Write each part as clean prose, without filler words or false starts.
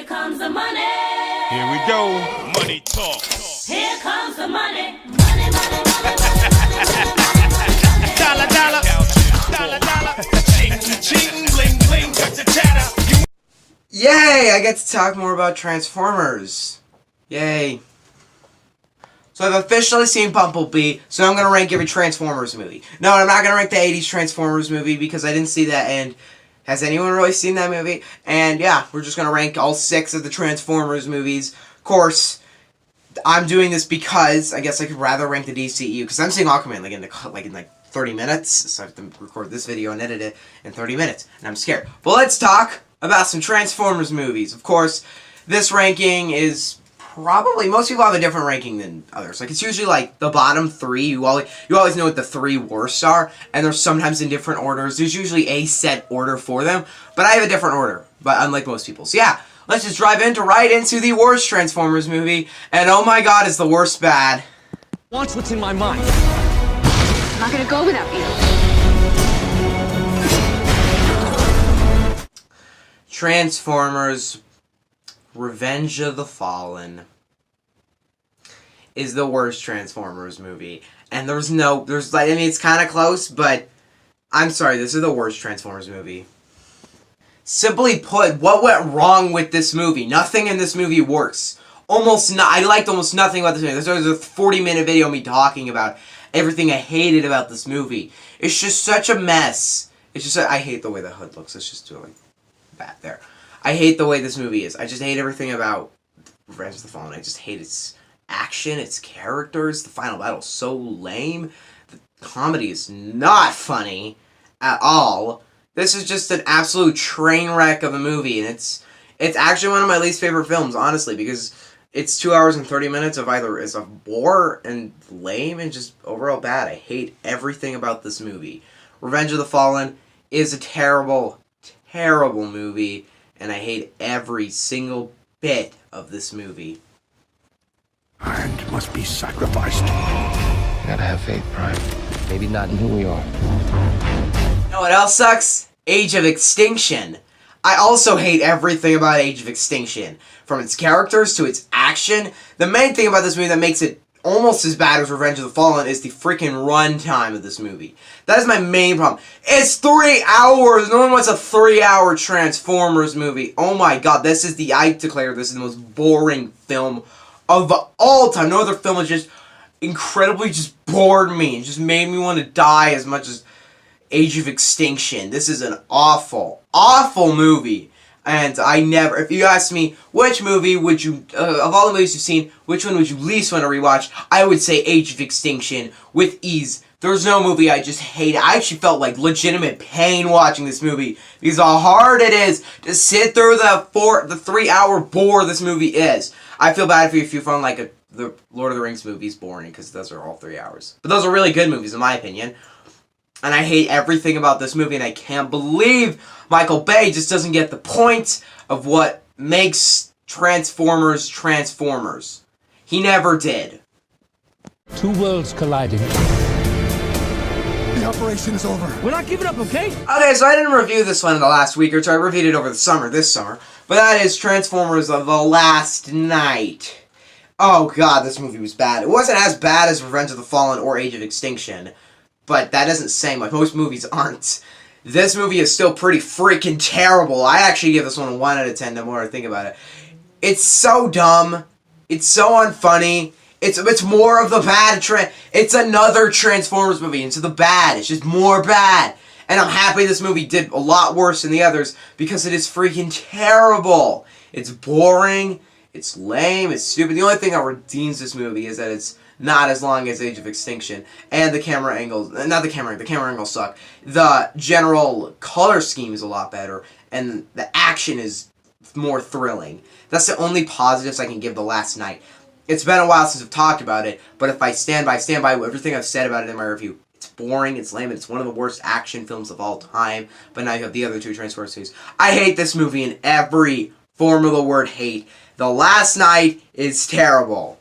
comes the money. Here we go. Money talk. Here comes the money. Money, money, money, money, money, money. Dollar, dollar. Dollar, dollar. Ching, ching, bling, bling. Got the chatter. Yay! I get to talk more about Transformers. Yay. So I've officially seen Bumblebee, so I'm going to rank every Transformers movie. No, I'm not going to rank the 80s Transformers movie because I didn't see that, and has anyone really seen that movie? And yeah, we're just going to rank all 6 of the Transformers movies. Of course, I'm doing this because I guess I could rather rank the DCEU, because I'm seeing Aquaman in 30 minutes, so I have to record this video and edit it in 30 minutes, and I'm scared. But let's talk about some Transformers movies. Of course, this ranking is probably, most people have a different ranking than others. Like, it's usually like the bottom 3. You always know what the 3 worst are, and they're sometimes in different orders. There's usually a set order for them, but I have a different order, but unlike most people. So yeah, let's just drive right into the worst Transformers movie, and oh my god, is the worst bad. Watch what's in my mind. I'm not gonna go without you. Transformers Revenge of the Fallen is the worst Transformers movie. And it's kind of close, but I'm sorry, this is the worst Transformers movie. Simply put, what went wrong with this movie? Nothing in this movie works. I liked almost nothing about this movie. This was a 40-minute video of me talking about everything I hated about this movie. It's just such a mess. I hate the way the hood looks. It's just really bad there. I hate the way this movie is. I just hate everything about Revenge of the Fallen. I just hate its action, its characters. The final battle is so lame. The comedy is not funny at all. This is just an absolute train wreck of a movie, and it's actually one of my least favorite films, honestly, because it's 2 hours and 30 minutes of either is a bore and lame and just overall bad. I hate everything about this movie. Revenge of the Fallen is a terrible, terrible movie, and I hate every single bit of this movie. And must be sacrificed. Gotta have faith, Prime. Maybe not in who we are. You know what else sucks? Age of Extinction. I also hate everything about Age of Extinction. From its characters to its action. The main thing about this movie that makes it almost as bad as Revenge of the Fallen is the freaking runtime of this movie. That is my main problem. It's 3 hours! No one wants a 3-hour Transformers movie. Oh my god, I declare this is the most boring film of all time. No other film has just incredibly just bored me and just made me want to die as much as Age of Extinction. This is an awful, awful movie. And if you ask me, which movie would you, of all the movies you've seen, which one would you least want to rewatch, I would say Age of Extinction with ease. There's no movie I just hate. I actually felt like legitimate pain watching this movie because how hard it is to sit through the 3-hour bore this movie is. I feel bad for you if you found like the Lord of the Rings movies boring because those are all 3 hours. But those are really good movies in my opinion. And I hate everything about this movie, and I can't believe Michael Bay just doesn't get the point of what makes Transformers Transformers. He never did. Two worlds colliding. The operation is over. We're not giving up, okay? Okay, so I didn't review this one in the last week or two. I reviewed it over this summer. But that is Transformers of the Last Night. Oh god, this movie was bad. It wasn't as bad as Revenge of the Fallen or Age of Extinction. But that doesn't say much. Most movies aren't. This movie is still pretty freaking terrible. I actually give this one a 1 out of 10 the more I think about it. It's so dumb. It's so unfunny. It's more of the bad it's another Transformers movie into the bad. It's just more bad. And I'm happy this movie did a lot worse than the others because it is freaking terrible. It's boring. It's lame. It's stupid. The only thing that redeems this movie is that it's not as long as Age of Extinction. And the camera angles, the camera angles suck. The general color scheme is a lot better. And the action is more thrilling. That's the only positives I can give The Last Night. It's been a while since I've talked about it, but if I stand by everything I've said about it in my review. It's boring, it's lame, and it's one of the worst action films of all time. But now you have the other 2 Transformers movies. I hate this movie in every form of the word hate. The Last Night is terrible.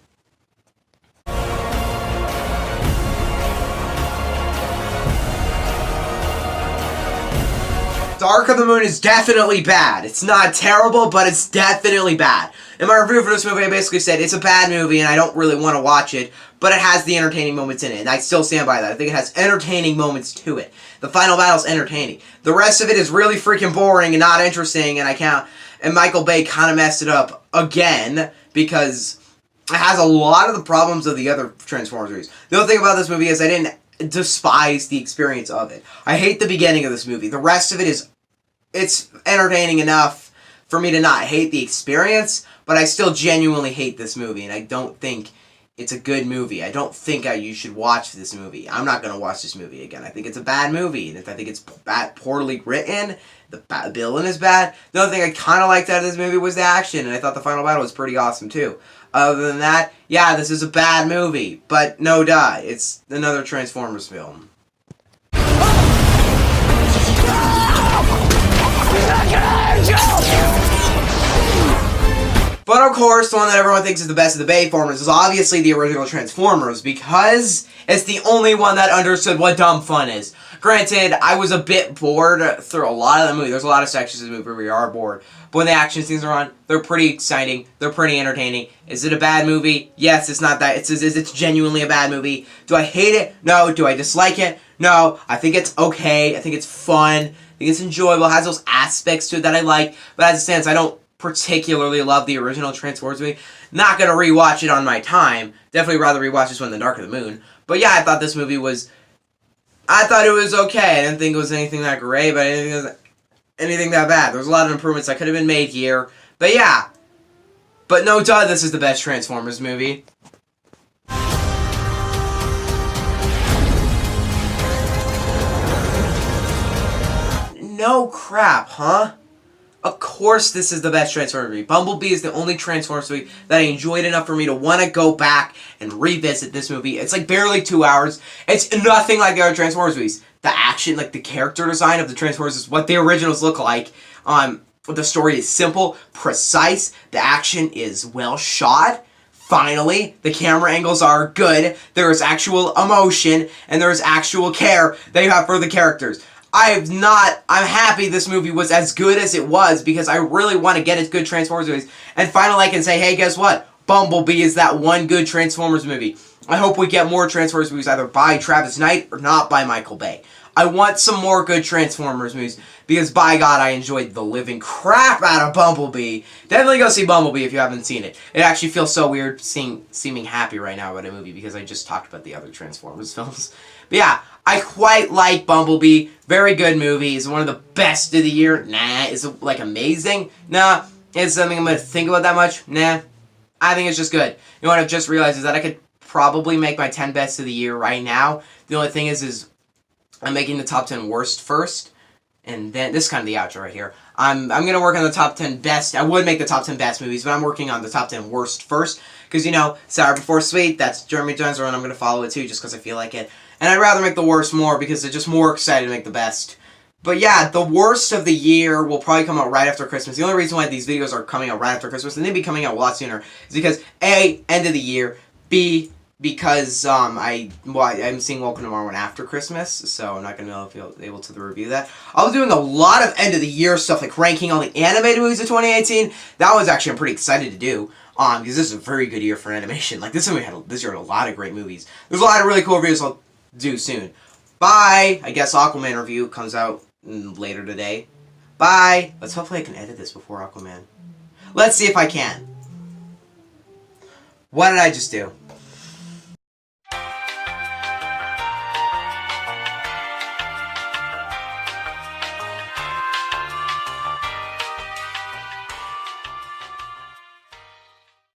Dark of the Moon is definitely bad. It's not terrible, but it's definitely bad. In my review for this movie, I basically said it's a bad movie and I don't really want to watch it, but it has the entertaining moments in it, and I still stand by that. I think it has entertaining moments to it. The final battle's entertaining. The rest of it is really freaking boring and not interesting, and Michael Bay kind of messed it up again because it has a lot of the problems of the other Transformers movies. The other thing about this movie is I didn't despise the experience of it. I hate the beginning of this movie. The rest of it it's entertaining enough for me to not hate the experience, but I still genuinely hate this movie, and I don't think it's a good movie. I don't think you should watch this movie. I'm not going to watch this movie again. I think it's a bad movie, and I think it's poorly written. The villain is bad. The other thing I kind of liked out of this movie was the action, and I thought the final battle was pretty awesome too. Other than that, yeah, this is a bad movie, but no duh, it's another Transformers film. But of course, the one that everyone thinks is the best of the Bayformers is obviously the original Transformers, because it's the only one that understood what dumb fun is. Granted, I was a bit bored through a lot of the movie. There's a lot of sections of the movie where we are bored. But when the action scenes are on, they're pretty exciting. They're pretty entertaining. Is it a bad movie? Yes, it's not that. It's genuinely a bad movie. Do I hate it? No. Do I dislike it? No. I think it's okay. I think it's fun. I think it's enjoyable. It has those aspects to it that I like. But as it stands, I don't particularly love the original Transformers movie. Not going to rewatch it on my time. Definitely rather rewatch this one than Dark of the Moon. But yeah, I thought this movie was... I thought it was okay. I didn't think it was anything that great, but I didn't think it was anything that bad. There was a lot of improvements that could have been made here. But yeah. But no duh, this is the best Transformers movie. No crap, huh? Of course this is the best Transformers movie. Bumblebee is the only Transformers movie that I enjoyed enough for me to want to go back and revisit this movie. It's like barely 2 hours. It's nothing like the other Transformers movies. The action, like the character design of the Transformers is what the originals look like. The story is simple, precise. The action is well shot. Finally, the camera angles are good. There is actual emotion and there is actual care that you have for the characters. I'm happy this movie was as good as it was because I really want to get its good Transformers movies. And finally I can say, hey, guess what? Bumblebee is that one good Transformers movie. I hope we get more Transformers movies either by Travis Knight or not by Michael Bay. I want some more good Transformers movies because, by God, I enjoyed the living crap out of Bumblebee. Definitely go see Bumblebee if you haven't seen it. It actually feels so weird seeming happy right now about a movie because I just talked about the other Transformers films. But yeah, I quite like Bumblebee. Very good movie. Is it one of the best of the year? Nah. Is it, like, amazing? Nah. Is it something I'm going to think about that much? Nah. I think it's just good. You know what I've just realized is that I could probably make my 10 best of the year right now. The only thing is I'm making the top 10 worst first. And then, this is kind of the outro right here. I'm going to work on the top 10 best. I would make the top 10 best movies, but I'm working on the top 10 worst first. Because, you know, Sour Before Sweet, that's Jeremy Jones' run. I'm going to follow it too, just because I feel like it. And I'd rather make the worst more, because I'm just more excited to make the best. But yeah, the worst of the year will probably come out right after Christmas. The only reason why these videos are coming out right after Christmas, and they'd be coming out a lot sooner, is because A, end of the year, B, because I'm seeing Welcome to Tomorrow after Christmas, so I'm not going to be able to review that. I was doing a lot of end of the year stuff, like ranking all the animated movies of 2018. That was actually, I'm pretty excited to do, because this is a very good year for animation. Like, this year had a lot of great movies. There's a lot of really cool reviews I'll do soon. Bye! I guess Aquaman review comes out later today. Bye! Hopefully I can edit this before Aquaman. Let's see if I can. What did I just do?